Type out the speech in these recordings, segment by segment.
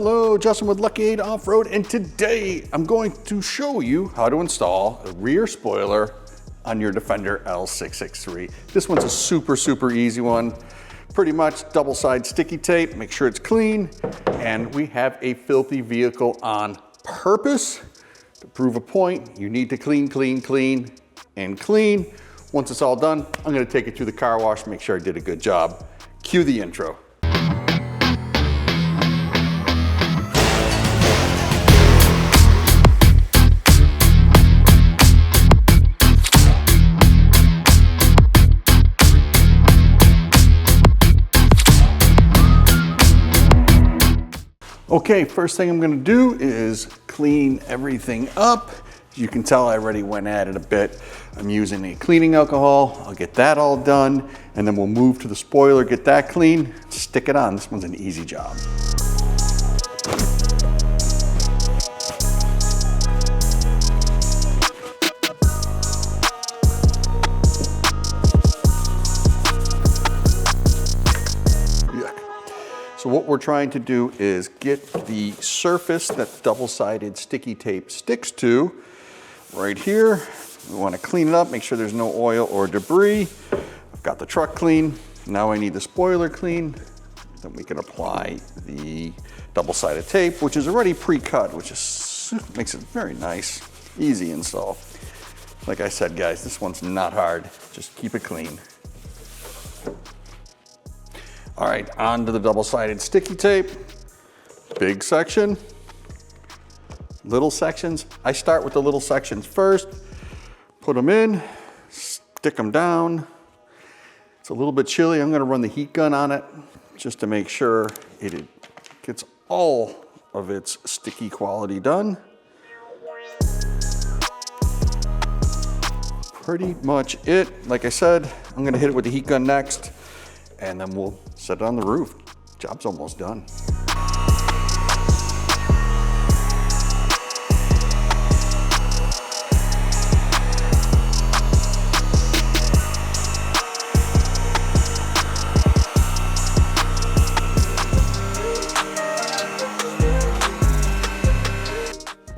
Hello, Justin with Lucky8 Off Road, and today I'm going to show you how to install a rear spoiler on your Defender L663. This one's a super easy one. Pretty much double-side sticky tape, make sure it's clean, and we have a filthy vehicle on purpose. To prove a point, you need to clean. Once it's all done, I'm gonna take it to the car wash, make sure I did a good job. Cue the intro. Okay, first thing I'm gonna do is clean everything up. As you can tell, I already went at it a bit. I'm using a cleaning alcohol. I'll get that all done, and then we'll move to the spoiler, get that clean, stick it on. This one's an easy job. So what we're trying to do is get the surface that double-sided sticky tape sticks to right here. We want to clean it up, make sure there's no oil or debris. I've got the truck clean. Now I need the spoiler clean. Then we can apply the double-sided tape, which is already pre-cut, which is makes it very nice, easy install. Like I said, guys, this one's not hard. Just keep it clean. All right, onto the double-sided sticky tape. Big section, little sections. I start with the little sections first, put them in, stick them down. It's a little bit chilly. I'm gonna run the heat gun on it just to make sure it gets all of its sticky quality done. Pretty much it. Like I said, I'm gonna hit it with the heat gun next, and then we'll set it on the roof. Job's almost done.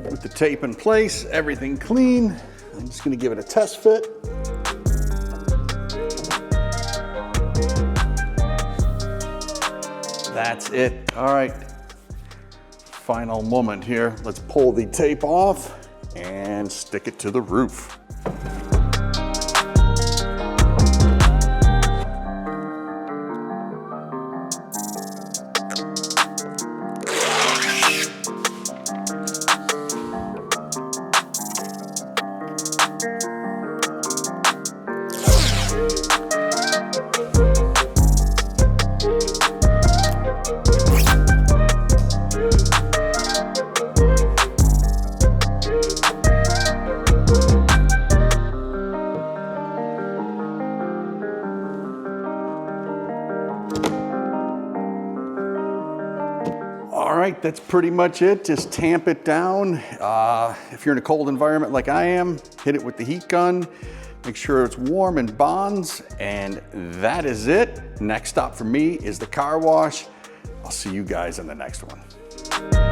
With the tape in place, everything clean, I'm just gonna give it a test fit. That's it. All right, final moment here. Let's pull the tape off and stick it to the roof. All right, that's pretty much it. Just tamp it down. If you're in a cold environment like I am, hit it with the heat gun. Make sure it's warm and bonds, and that is it. Next stop for me is the car wash. I'll see you guys in the next one.